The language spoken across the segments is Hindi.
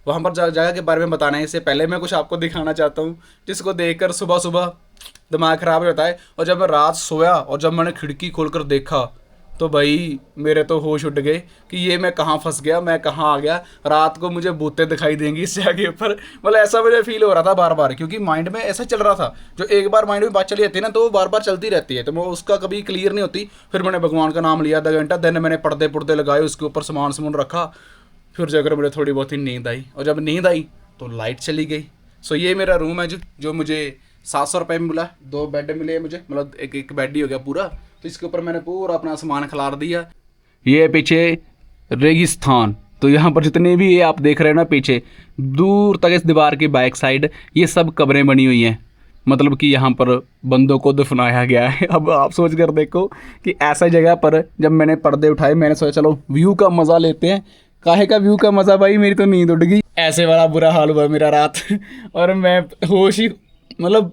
वहाँ पर जगह के बारे में बताना है। इससे पहले मैं कुछ आपको दिखाना चाहता हूँ जिसको देखकर सुबह सुबह दिमाग ख़राब हो जाता है। और जब मैं रात सोया और जब मैंने खिड़की खोलकर देखा तो भाई मेरे तो होश उठ गए कि ये मैं कहाँ फंस गया, मैं कहाँ आ गया। रात को मुझे भूतें दिखाई देंगी इस जगह पर, मतलब ऐसा मुझे फील हो रहा था बार बार, क्योंकि माइंड में ऐसा चल रहा था। जो एक बार माइंड में बात चली जाती है ना तो वो बार बार चलती रहती है, तो वो उसका कभी क्लियर नहीं होती। फिर मैंने भगवान का नाम लिया आधा घंटा, देन मैंने पर्दे पुर्दे लगाए, उसके ऊपर सामान सामान रखा। फिर जाकर मुझे थोड़ी बहुत ही नींद आई, और जब नींद आई तो लाइट चली गई। सो ये मेरा रूम है जो मुझे 700 रुपये में मिला। 2 बेड मिले मुझे, मतलब एक एक बेड ही हो गया पूरा। तो इसके ऊपर मैंने पूरा अपना सामान खिलार दिया। ये पीछे रेगिस्तान, तो यहाँ पर जितने भी ये आप देख रहे हैं ना पीछे दूर तक इस दीवार की बैक साइड, ये सब कब्रें बनी हुई हैं। मतलब कि यहाँ पर बंदों को दफनाया गया है। अब आप सोच कर देखो कि ऐसा जगह पर जब मैंने पर्दे उठाए, मैंने सोचा चलो व्यू का मज़ा लेते हैं। काहे का व्यू का मज़ा भाई, मेरी तो नींद उड़ गई। ऐसे वाला बुरा हाल हुआ मेरा रात। और मैं होश ही, मतलब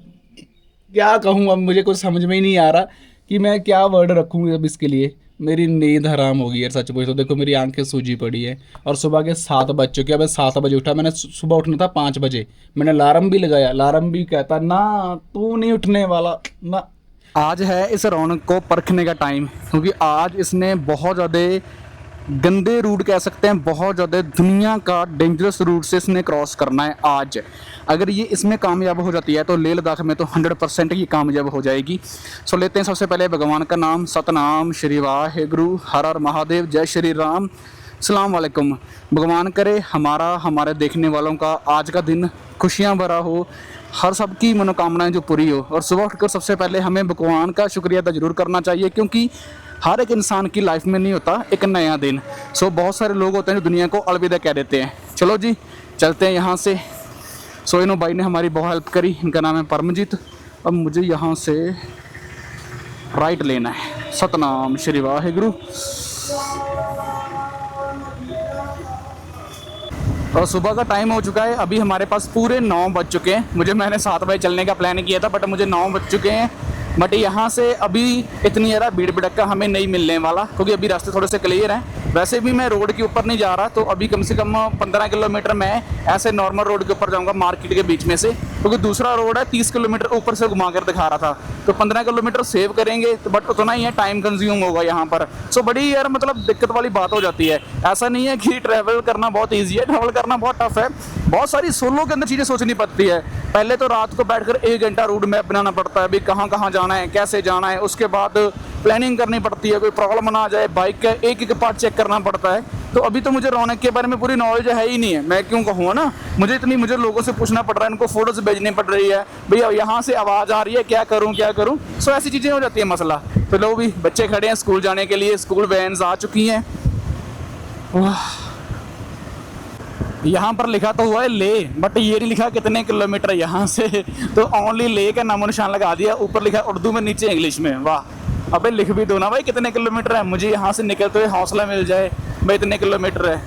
क्या कहूँ, अब मुझे कुछ समझ में ही नहीं आ रहा कि मैं क्या वर्ड रखूँ अब इसके लिए। मेरी नींद हराम हो गई यार, सच पूछो तो। देखो मेरी आंखें सूजी पड़ी है और सुबह के 7 बज चुके हैं। मैं 7 बजे उठा, मैंने सुबह उठना था 5 बजे। मैंने अलार्म भी लगाया, अलार्म भी कहता ना तू नहीं उठने वाला ना। आज है इस रौनक को परखने का टाइम, क्योंकि आज इसने बहुत ज़्यादा गंदे रूट कह सकते हैं, बहुत ज़्यादा दुनिया का डेंजरस रूट से इसने क्रॉस करना है आज। अगर ये इसमें कामयाब हो जाती है तो लेह लद्दाख में तो 100% ये कामयाब हो जाएगी। सो लेते हैं सबसे पहले भगवान का नाम, सतनाम श्री वाहेगुरु, हर हर महादेव, जय श्री राम, अस्सलाम वालेकुम। भगवान करे हमारे देखने वालों का आज का दिन खुशियाँ भरा हो, हर सबकी मनोकामनाएं जो पूरी हो। और सुबह उठकर सबसे पहले हमें भगवान का शुक्रिया अदा जरूर करना चाहिए, क्योंकि हर एक इंसान की लाइफ में नहीं होता एक नया दिन। सो बहुत सारे लोग होते हैं जो दुनिया को अलविदा कह देते हैं। चलो जी चलते हैं यहाँ से। सो इन्हों भाई ने हमारी बहुत हेल्प करी, इनका नाम है परमजीत। अब मुझे यहाँ से राइट लेना है। सतनाम श्री वाहेगुरु। और सुबह का टाइम हो चुका है, अभी हमारे पास पूरे 9 बज चुके हैं। मैंने 7 बजे चलने का प्लान किया था, बट मुझे 9 बज चुके हैं। बट यहाँ से अभी इतनी ज़्यादा भीड़ भड़क्का हमें नहीं मिलने वाला, क्योंकि अभी रास्ते थोड़े से क्लियर हैं। वैसे भी मैं रोड के ऊपर नहीं जा रहा, तो अभी कम से कम 15 किलोमीटर मैं ऐसे नॉर्मल रोड के ऊपर जाऊँगा मार्केट के बीच में से, क्योंकि दूसरा रोड है 30 किलोमीटर ऊपर से घुमा कर दिखा रहा था। तो 15 किलोमीटर सेव करेंगे तो बट उतना ही है, टाइम कंज्यूम होगा यहाँ पर। सो बड़ी यार मतलब दिक्कत वाली बात हो जाती है। ऐसा नहीं है कि ट्रैवल करना बहुत ईजी है, ट्रैवल करना बहुत टफ है। बहुत सारी सोलो के अंदर चीज़ें सोचनी पड़ती है। पहले तो रात को बैठकर 1 घंटा रूट मैप बनाना पड़ता है, अभी कहाँ कहाँ जाना है, कैसे जाना है। उसके बाद प्लानिंग करनी पड़ती है, कोई प्रॉब्लम ना आ जाए, बाइक का एक एक पार्ट चेक करना पड़ता है। तो अभी तो मुझे रौनक के बारे में पूरी नॉलेज है ही नहीं है, मैं क्यों कहूँ ना। मुझे लोगों से पूछना पड़ रहा है, इनको फोटोज भेजनी पड़ रही है, भैया यहाँ से आवाज़ आ रही है, क्या करूँ। सो ऐसी चीज़ें हो जाती है मसला। तो लोग भी बच्चे खड़े हैं स्कूल जाने के लिए, स्कूल वैन्स आ चुकी हैं। यहाँ पर लिखा तो हुआ है ले, बट ये नहीं लिखा कितने किलोमीटर यहाँ से। तो ओनली ले का नामो निशान लगा दिया, ऊपर लिखा उर्दू में, नीचे इंग्लिश में। वाह, अबे लिख भी दो ना भाई कितने किलोमीटर है, मुझे यहाँ से निकलते हुए हौसला मिल जाए भाई इतने किलोमीटर है।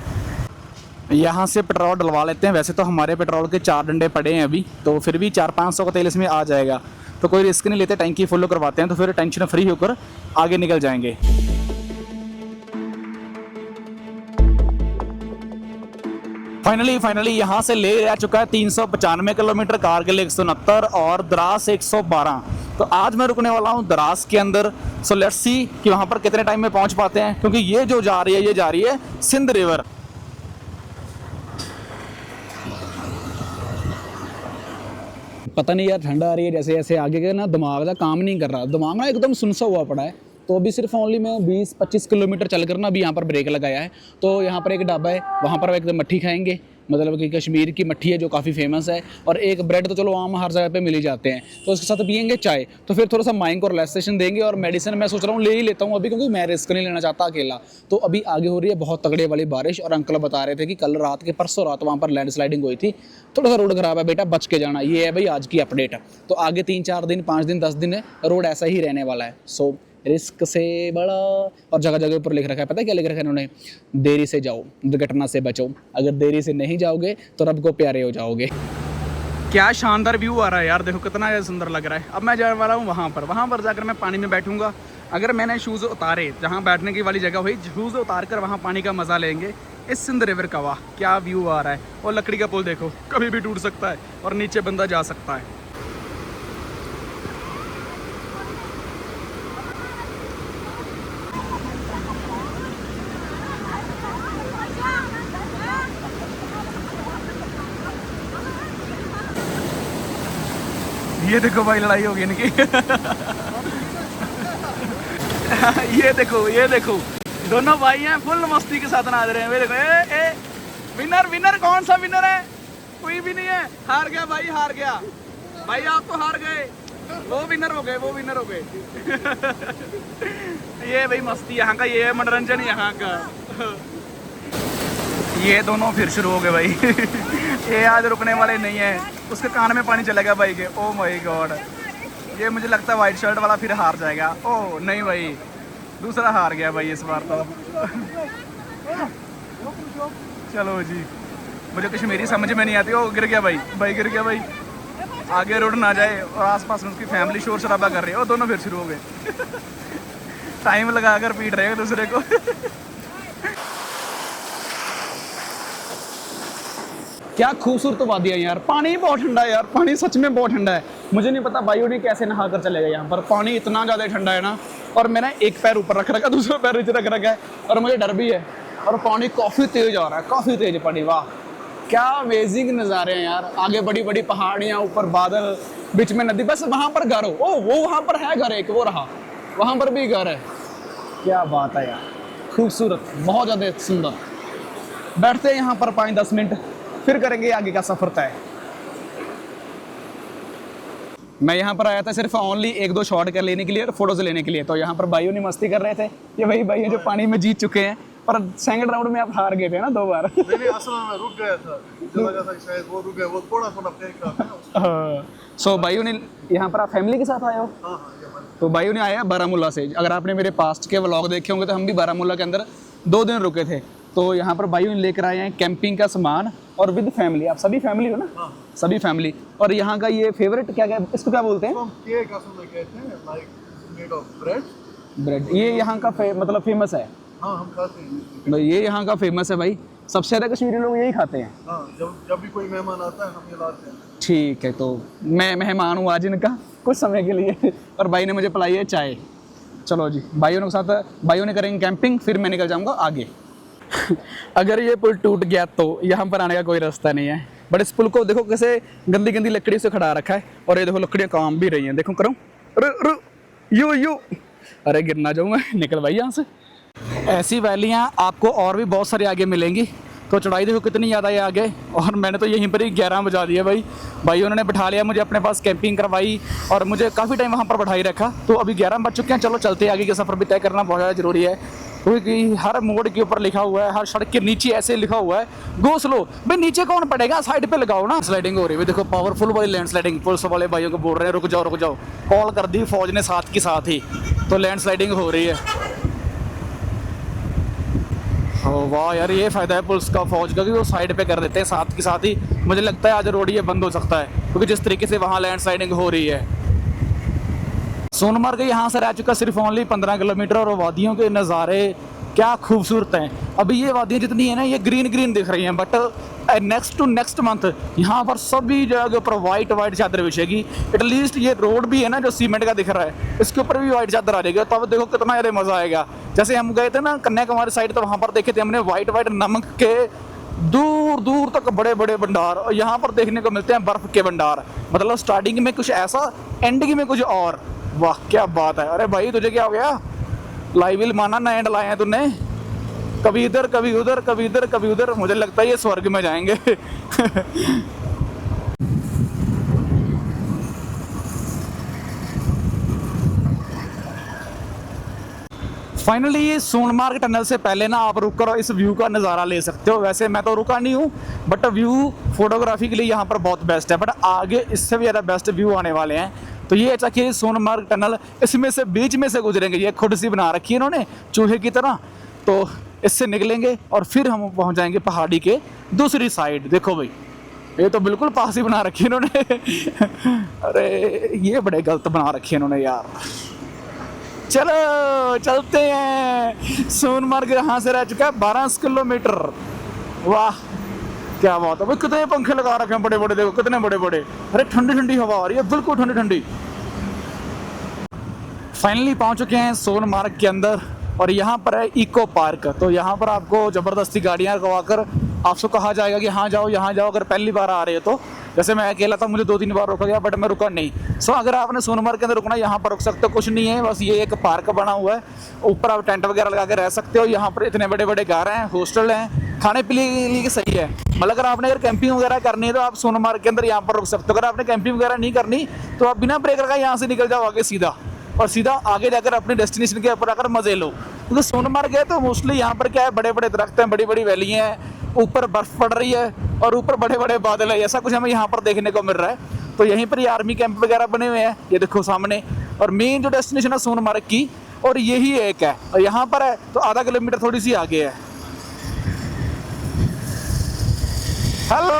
यहाँ से पेट्रोल डलवा लेते हैं। वैसे तो हमारे पेट्रोल के 4 डंडे पड़े हैं अभी, तो फिर भी 400-500 का तेल इसमें आ जाएगा। तो कोई रिस्क नहीं लेते, टैंकी फुल करवाते हैं, तो फिर टेंशन फ्री होकर आगे निकल जाएंगे। फाइनली यहाँ से ले रह चुका है 395 किलोमीटर, कारगिल 169 और द्रास 112। तो आज मैं रुकने वाला हूँ द्रास के अंदर। सो लेट्स सी कि वहाँ पर कितने टाइम में पहुँच पाते हैं, क्योंकि ये जो जा रही है सिंध रिवर। पता नहीं यार, ठंडा आ रही है जैसे जैसे आगे के ना, दिमाग का काम नहीं कर रहा, दिमाग ना एकदम सुनसा हुआ पड़ा है। तो अभी सिर्फ ओनली मैं 20-25 किलोमीटर चल कर ना अभी यहाँ पर ब्रेक लगाया है। तो यहाँ पर एक ढाबा है, वहाँ पर एक मट्ठी खाएंगे, मतलब कि कश्मीर की मट्ठी है जो काफ़ी फेमस है। और एक ब्रेड तो चलो आम हर जगह पे मिल ही जाते हैं, तो उसके साथ पियेंगे चाय। तो फिर थोड़ा सा माइंड को रिलैक्सेशन देंगे। और मेडिसिन मैं सोच रहा हूँ ले ही लेता हूँ अभी, क्योंकि मैं रिस्क नहीं लेना चाहता अकेला। तो अभी आगे हो रही है बहुत तगड़े वाली बारिश, और अंकल बता रहे थे कि कल रात के परसों रात वहाँ पर लैंडस्लाइडिंग हुई थी। थोड़ा सा रोड खराब है बेटा, बच के जाना। ये है भाई आज की अपडेट। तो आगे 3-4 दिन, 5 दिन, 10 दिन रोड ऐसा ही रहने वाला है। सो रिस्क से बड़ा। और जगह जगह ऊपर लिख रखा है, पता है क्या लिख रखा है इन्होंने? देरी से जाओ, दुर्घटना से बचो। अगर देरी से नहीं जाओगे तो रब को प्यारे हो जाओगे। क्या शानदार व्यू आ रहा है यार, देखो कितना सुंदर लग रहा है। अब मैं जाने वाला हूँ वहाँ पर जाकर मैं पानी में बैठूंगा। अगर मैंने शूज़ उतारे, जहाँ बैठने की वाली जगह हुई, शूज़ उतार कर वहाँ पानी का मज़ा लेंगे। इस सिंध रिवर का। वाह क्या व्यू आ रहा है। और लकड़ी का पुल देखो, कभी भी टूट सकता है और नीचे बंदा जा सकता है। ये देखो भाई लड़ाई होगी इनकी। ये देखो दोनों भाई हैं, फुल मस्ती के साथ नाच रहे हैं। ये देखो विनर विनर कौन सा विनर है? कोई भी नहीं है, हार गया भाई, हार गया भाई, आप तो हार गए, वो विनर हो गए, वो विनर हो गए। ये भाई मस्ती यहाँ का, ये है मनोरंजन यहाँ का। ये दोनों फिर शुरू हो गए भाई। ये आज रुकने वाले नहीं है। उसके कान में पानी चलेगा भाई के। ओ माय गॉड, ये मुझे लगता है वाइट शर्ट वाला फिर हार जाएगा। ओह नहीं भाई, दूसरा हार गया भाई इस बार तो। चलो जी, मुझे कश्मीरी समझ में नहीं आती। ओ गिर गया भाई, भाई गिर गया भाई, आगे रोड ना जाए। और आसपास में उसकी फैमिली शोर शराबा कर रही है। और दोनों फिर शुरू हो गए। टाइम लगा कर पीट रहे हैं दूसरे को। क्या खूबसूरत वादी है यार। पानी बहुत ठंडा है यार, पानी सच में बहुत ठंडा है। मुझे नहीं पता भाइयों ने कैसे नहा कर चले गए यहाँ पर। पानी इतना ज़्यादा ठंडा है ना। और मैंने एक पैर ऊपर रख रखा है, दूसरा पैर नीचे रख रखा है, और मुझे डर भी है। और पानी काफ़ी तेज आ रहा है, काफ़ी तेज पानी। वाह क्या अमेजिंग नज़ारे हैं यार। आगे बड़ी बड़ी पहाड़ियाँ, ऊपर बादल, बीच में नदी। बस वहाँ पर घर हो, ओ वो वहाँ पर है घर एक, वो रहा, वहाँ पर भी घर है। क्या बात है यार, खूबसूरत, बहुत ज़्यादा सुंदर। बैठते हैं यहाँ पर 5-10 मिनट, फिर करेंगे आगे का सफर तय। मैं यहाँ पर आया था सिर्फ ओनली 1-2 शॉट कर लेने के लिए और फोटोज लेने के लिए। तो यहाँ पर भाइयों ने मस्ती कर रहे थे। ये वही भाई जो पानी में जीत चुके हैं, पर सेकंड राउंड में आप हार गए थे ना 2 बार। नहीं असल में रुक गया था, मुझे लगा था शायद वो रुक गया, वो थोड़ा थोड़ा फेंक रहा था। सो भाइयों ने यहाँ पर, आप फैमिली के साथ आए हो? तो भाइयों ने आया बारामूला से। अगर आपने मेरे पास्ट के व्लॉग देखे होंगे तो हम भी बारामूला के अंदर 2 दिन रुके थे। तो यहाँ पर भाइयों ने लेकर आए हैं कैंपिंग का सामान और विद फैमिली। आप सभी फैमिली हो ना? हाँ। सभी फैमिली। और यहाँ का ये फेवरेट क्या इसको क्या बोलते हैं? केक असल में कहते हैं, लाइक मेड ऑफ ब्रेड। ये यहाँ का मतलब फेमस है। हाँ हम खाते हैं भाई, ये यहाँ का फेमस है भाई। सबसे ज़्यादा कश्मीरी लोग यही खाते हैं। हाँ, जब भी कोई मेहमान आता है हम ये लाते हैं। ठीक है, तो मैं मेहमान हूँ आज इनका कुछ समय के लिए, और भाई ने मुझे पिलाई है चाय। चलो जी, भाइयों के साथ भाइयों ने करेंगे कैंपिंग, फिर मैं निकल जाऊँगा आगे। अगर ये पुल टूट गया तो यहाँ पर आने का कोई रास्ता नहीं है। बट इस पुल को देखो कैसे गंदी गंदी लकड़ी से खड़ा रखा है। और ये देखो लकड़ियाँ काम भी रही हैं, देखो करो। यू अरे गिर ना जाऊँ मैं, निकल भाई यहाँ से। ऐसी वैलियाँ आपको और भी बहुत सारी आगे मिलेंगी। तो चढ़ाई देखो कितनी ज़्यादा है आगे। और मैंने तो यहीं पर ही 11 बजा दिया भाई। भाई उन्होंने बिठा लिया मुझे अपने पास, कैंपिंग करवाई और मुझे काफ़ी टाइम वहाँ पर बैठाई रखा। तो अभी 11 बज चुके हैं। चलो चलते हैं, आगे का सफ़र भी तय करना बहुत ज़्यादा ज़रूरी है। क्योंकि हर मोड़ के ऊपर लिखा हुआ है, हर सड़क के नीचे ऐसे लिखा हुआ है गो स्लो। भाई नीचे कौन पड़ेगा, साइड पे लगाओ ना। स्लाइडिंग हो रही है देखो, पावरफुल वाली लैंड स्लाइडिंग। पुलिस वाले भाइयों को बोल रहे हैं रुक जाओ रुक जाओ। कॉल कर दी फौज ने साथ के साथ ही, तो लैंड स्लाइडिंग हो रही है। वाह यार, ये फ़ायदा है पुलिस का, फौज का, कि वो साइड पे कर देते हैं साथ के साथ ही। मुझे लगता है आज रोड ये बंद हो सकता है, क्योंकि जिस तरीके से वहाँ लैंड स्लाइडिंग हो रही है। सोनमर्ग यहाँ से रह चुका सिर्फ ओनली 15 किलोमीटर, और वादियों के नज़ारे क्या खूबसूरत हैं। अभी ये वादियाँ जितनी है ना, ये ग्रीन ग्रीन दिख रही हैं, बट नेक्स्ट मंथ यहाँ पर सभी जगह के ऊपर वाइट चादर बिछेगी। एटलीस्ट ये रोड भी है ना जो सीमेंट का दिख रहा है, इसके ऊपर भी वाइट चादर आ जाएगी। तो अब देखो कितना ज़्यादा मज़ा आएगा। जैसे हम गए थे ना कन्याकुमारी साइड, तो वहाँ पर देखे थे हमने वाइट नमक के दूर दूर तक बड़े बड़े भंडार, और यहाँ पर देखने को मिलते हैं बर्फ़ के भंडार। मतलब स्टार्टिंग में कुछ ऐसा, एंडिंग में कुछ और। वाह क्या बात है। अरे भाई तुझे क्या हो गया, लाइविल माना ना एंड लाए हैं तूने, कभी इधर कभी उधर, कभी इधर कभी उधर। मुझे लगता है ये स्वर्ग में जाएंगे। फाइनली सोनमार्ग टनल से पहले ना आप रुक कर इस व्यू का नज़ारा ले सकते हो। वैसे मैं तो रुका नहीं हूँ, बट व्यू फोटोग्राफी के लिए यहाँ पर बहुत बेस्ट है। बट आगे इससे भी ज़्यादा बेस्ट व्यू आने वाले हैं। तो ये अच्छा कि सोनमार्ग टनल इसमें से बीच में से गुजरेंगे। ये खुद सी बना रखी है इन्होंने चूहे की तरह। तो इससे निकलेंगे और फिर हम पहुँच जाएंगे पहाड़ी के दूसरी साइड। देखो भाई, ये तो बिल्कुल पास ही बना रखी है इन्होंने। अरे ये बड़े गलत बना रखी है इन्होंने यार। चलो चलते हैं। सोनमार्ग यहाँ से रह चुका है 12 किलोमीटर। वाह क्या बात है भाई, कितने पंखे लगा रखे हैं बड़े बड़े, देखो कितने बड़े बड़े। अरे ठंडी ठंडी हवा आ रही है, बिल्कुल ठंडी ठंडी। फाइनली पहुंच चुके हैं सोनमार्ग के अंदर और यहाँ पर है इको पार्क। तो यहाँ पर आपको ज़बरदस्ती गाड़ियाँ करवाकर आपसे कहा जाएगा कि हाँ जाओ यहाँ जाओ। अगर पहली बार आ रहे हो तो, जैसे मैं अकेला था, मुझे 2-3 बार रोका गया बट मैं रुका नहीं। सो अगर आपने सोनमार्ग के अंदर रुकना, यहाँ पर रुक सकते हो, कुछ नहीं है, बस ये एक पार्क बना हुआ है। ऊपर आप टेंट वगैरह लगा के रह सकते हो। यहाँ पर इतने बड़े बड़े घर हैं, हॉस्टल हैं, खाने पीने के लिए सही है। मतलब अगर आपने कैंपिंग वगैरह करनी है तो आप सोनमार्ग के अंदर यहाँ पर रुक सकते हो। अगर आपने कैंपिंग वगैरह नहीं करनी तो आप बिना ब्रेक लगाए यहाँ से निकल जाओ आगे सीधा, और सीधा आगे जाकर अपने डेस्टिनेशन के ऊपर आकर मजे लो। क्योंकि सोनमार्ग है तो मोस्टली यहाँ पर क्या है, बड़े बड़े दरख्त हैं, बड़ी बड़ी वैलियाँ हैं, ऊपर बर्फ पड़ रही है और ऊपर बड़े बड़े बादल है। ऐसा कुछ हमें यहाँ पर देखने को मिल रहा है। तो यहीं पर ही आर्मी कैंप वगैरह बने हुए हैं, ये देखो सामने। और मेन जो डेस्टिनेशन है सोनमार्ग की, और यही एक है, और यहाँ पर है तो आधा किलोमीटर थोड़ी सी आगे है। हेलो,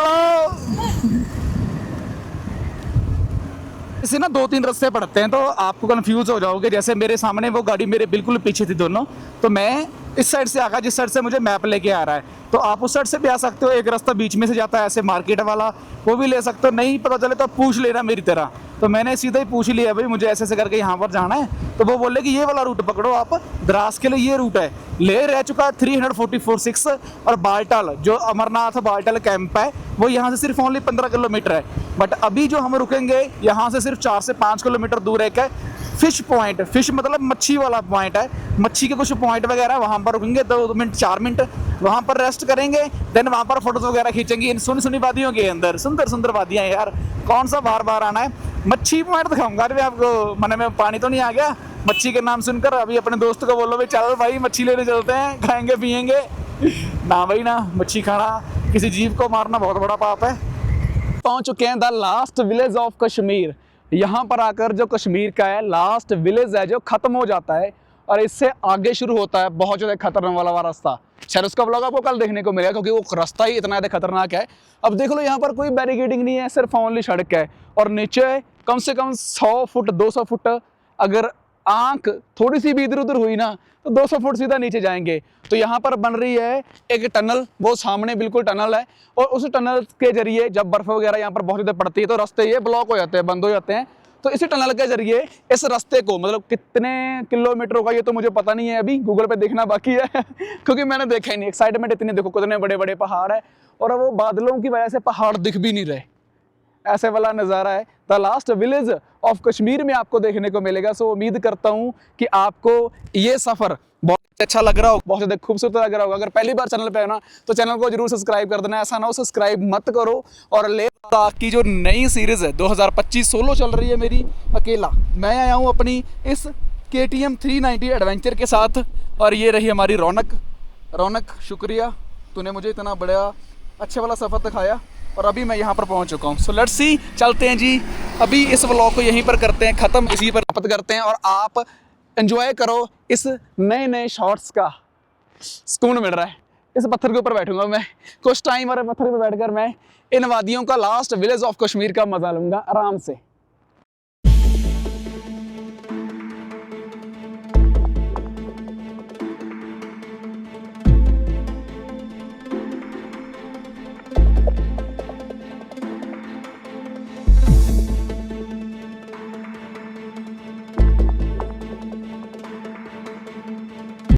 इसे ना 2-3 रास्ते पड़ते हैं तो आपको कंफ्यूज हो जाओगे। जैसे मेरे सामने वो गाड़ी मेरे बिल्कुल पीछे थी दोनों, तो मैं इस साइड से आगा जिस साइड से मुझे मैप लेके आ रहा है। तो आप उस साइड से भी आ सकते हो, एक रास्ता बीच में से जाता है ऐसे मार्केट वाला, वो भी ले सकते हो। नहीं पता चले तो पूछ लेना मेरी तरह। तो मैंने सीधा ही पूछ लिया, भाई मुझे ऐसे ऐसे करके यहाँ पर जाना है। तो वो बोले कि ये वाला रूट पकड़ो आप, द्रास के लिए ये रूट है। ले रह चुका है 344-6, और बालटाल जो अमरनाथ बालटाल कैंप है वो यहाँ से सिर्फ ओनली 15 किलोमीटर है। बट अभी जो हम रुकेंगे यहाँ से सिर्फ 4 से 5 किलोमीटर दूर एक है फिश पॉइंट। फिश मतलब मच्छी वाला पॉइंट है, मच्छी के कुछ पॉइंट वगैरह, वहाँ पर रुकेंगे 2 मिनट 4 मिनट, वहाँ पर रेस्ट करेंगे। देन वहाँ पर फोटोज वगैरह खींचेंगे इन सुनी वादियों के अंदर। सुंदर सुंदर वादियाँ यार, कौन सा बार बार आना है। मच्छी पॉइंट दिखाऊंगा अभी आपको, मन में पानी तो नहीं आ गया मच्छी के नाम सुनकर? अभी अपने दोस्त को बोलो भाई चल भाई मच्छी लेने चलते हैं, खाएंगे पियेंगे। ना भाई ना, मच्छी खाना, किसी जीव को मारना बहुत बड़ा पाप है। पहुंच चुके हैं the last village of Kashmir. यहाँ पर आकर जो कश्मीर का है लास्ट विलेज है जो खत्म हो जाता है, और इससे आगे शुरू होता है बहुत ज़्यादा खतरनाक वाला रास्ता। शायद उसका ब्लॉग आपको कल देखने को मिलेगा, क्योंकि वो रास्ता ही इतना ज़्यादा खतरनाक है। अब देख लो यहाँ पर कोई बैरिकेडिंग नहीं है, सिर्फ ओनली सड़क है, और नीचे कम से कम 100 फुट 200 फुट, अगर आंख थोड़ी सी भी इधर उधर हुई ना तो 200 फुट सीधा नीचे जाएंगे। तो यहाँ पर बन रही है एक टनल, वो सामने बिल्कुल टनल है, और उस टनल के जरिए जब बर्फ वगैरह यहाँ पर बहुत ज़्यादा पड़ती है तो रास्ते ये ब्लॉक हो जाते हैं, बंद हो जाते हैं। तो इसी टनल के जरिए इस रास्ते को, मतलब कितने किलोमीटर होगा ये तो मुझे पता नहीं है, अभी गूगल पे देखना बाकी है क्योंकि मैंने देखा ही नहीं। एक्साइटमेंट इतनी, देखो कितने बड़े बड़े पहाड़ है, और वो बादलों की वजह से पहाड़ दिख भी नहीं रहे, ऐसे वाला नज़ारा है। The last village of Kashmir में आपको देखने को मिलेगा। सो उम्मीद करता हूँ कि आपको ये सफ़र बहुत अच्छा लग रहा होगा, बहुत ज़्यादा खूबसूरत लग रहा होगा। अगर पहली बार चैनल पे है ना तो चैनल को जरूर सब्सक्राइब कर देना, ऐसा ना हो सब्सक्राइब मत करो। और ले की जो नई सीरीज़ है 2025 सोलो चल रही है मेरी अकेला, मैं आया हूँ अपनी इस KTM 390 एडवेंचर के साथ, और ये रही हमारी रौनक। शुक्रिया, तूने मुझे इतना बड़ा अच्छे वाला सफ़र दिखाया, और अभी मैं यहाँ पर पहुँच चुका हूँ। सो लेट्स सी, चलते हैं जी। अभी इस व्लॉग को यहीं पर करते हैं ख़त्म, इसी पर खत्म करते हैं, और आप एंजॉय करो इस नए नए शॉट्स का। सुकून मिल रहा है, इस पत्थर के ऊपर बैठूंगा मैं कुछ टाइम, और पत्थर पर बैठकर मैं इन वादियों का लास्ट विलेज ऑफ कश्मीर का मजा लूंगा आराम से।